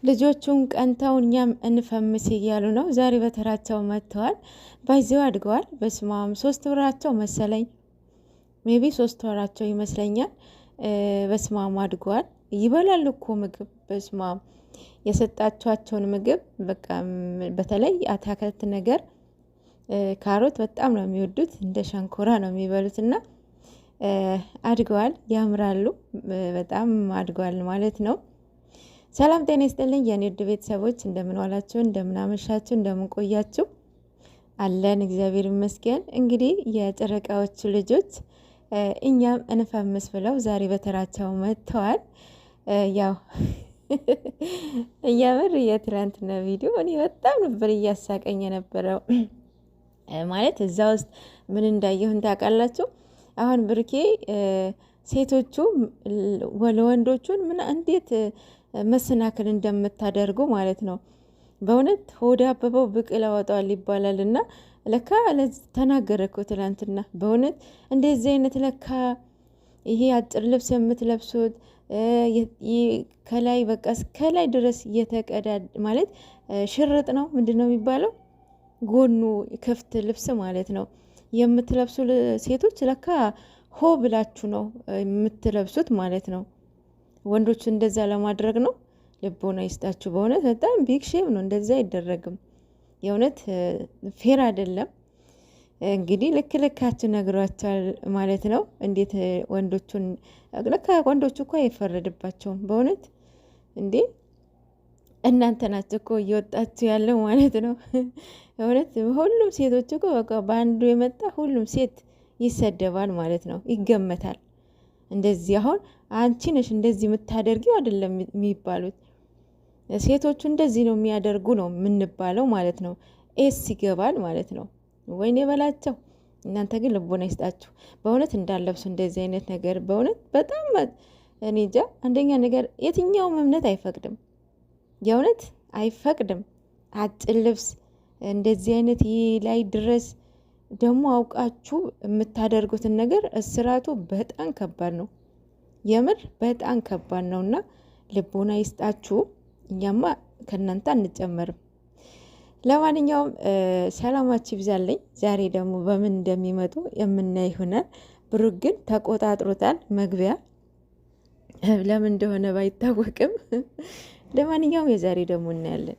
ልጆቹን ቀንተው እኛም እንፈምስ እያሉ ነው። ዛሬ በተራቸው መጥተዋል። ባይዘው አድገዋል። በስማም 3 ወራቸው መሰለኝ፣ ሜቢ 3 ወራቸው ይመስለኛል። በስማም አድገዋል። ይበላሉ እኮ ምግብ። በስማም የሰጣችኋቸውን ምግብ በቃ በተለይ አታክልት ነገር ካሮት በጣም ነው የሚወዱት። እንደ ሸንኮራ ነው የሚበሉት እና አድገዋል፣ ያምራሉ። በጣም አድገዋል ማለት ነው። ሰላም ጤና ይስጥልኝ የኔ ውድ ቤተሰቦች፣ እንደምን ዋላችሁ፣ እንደምን አመሻችሁ፣ እንደምን ቆያችሁ? አለን እግዚአብሔር ይመስገን። እንግዲህ የጨረቃዎቹ ልጆች እኛም እንፈምስ ብለው ዛሬ በተራቸው መጥተዋል። ያው እያምር የትላንትና ቪዲዮ እኔ በጣም ነበር እያሳቀኝ የነበረው። ማለት እዛ ውስጥ ምን እንዳየሁን ታውቃላችሁ? አሁን ብርኬ ሴቶቹ ለወንዶቹን ምን እንዴት መሰናክል እንደምታደርጉ ማለት ነው። በእውነት ሆዳ አበበው ብቅል አወጣዋል ይባላል እና ለካ ተናገረ እኮ ትላንትና። በእውነት እንደዚህ አይነት ለካ ይሄ አጭር ልብስ የምትለብሱት ከላይ በቃ ከላይ ድረስ እየተቀዳድ ማለት ሽርጥ ነው ምንድን ነው የሚባለው? ጎኑ ክፍት ልብስ ማለት ነው የምትለብሱ ሴቶች ለካ ሆ ብላችሁ ነው የምትለብሱት ማለት ነው። ወንዶች እንደዛ ለማድረግ ነው። ልቦና ይስጣችሁ። በእውነት በጣም ቢግ ሼም ነው። እንደዛ አይደረግም። የእውነት ፌር አይደለም። እንግዲህ ልክ ልካችሁ ነግሯቸዋል ማለት ነው። እንዴት ወንዶቹን ለካ ወንዶቹ እኮ አይፈረድባቸውም። በእውነት እንዴ እናንተ ናችሁ እኮ እየወጣችሁ ያለው ማለት ነው። እውነት ሁሉም ሴቶች እኮ በቃ በአንዱ የመጣ ሁሉም ሴት ይሰደባል ማለት ነው፣ ይገመታል። እንደዚህ አሁን አንቺ ነሽ እንደዚህ የምታደርጊው አይደለም የሚባሉት ሴቶቹ እንደዚህ ነው የሚያደርጉ ነው የምንባለው ማለት ነው። ኤስ ይገባል ማለት ነው። ወይኔ በላቸው። እናንተ ግን ልቦና ይስጣችሁ በእውነት እንዳለብሱ እንደዚህ አይነት ነገር በእውነት በጣም እኔ እንጃ። አንደኛ ነገር የትኛውም እምነት አይፈቅድም፣ የእውነት አይፈቅድም። አጭር ልብስ እንደዚህ አይነት ላይ ድረስ ደግሞ አውቃችሁ የምታደርጉትን ነገር እስራቱ በጣም ከባድ ነው። የምር በጣም ከባድ ነው እና ልቦና ይስጣችሁ። እኛማ ከእናንተ አንጨመርም። ለማንኛውም ሰላማችሁ ይብዛልኝ። ዛሬ ደግሞ በምን እንደሚመጡ የምናይ ይሆናል። ብሩክ ግን ተቆጣጥሮታል። መግቢያ ለምን እንደሆነ ባይታወቅም ለማንኛውም የዛሬ ደግሞ እናያለን።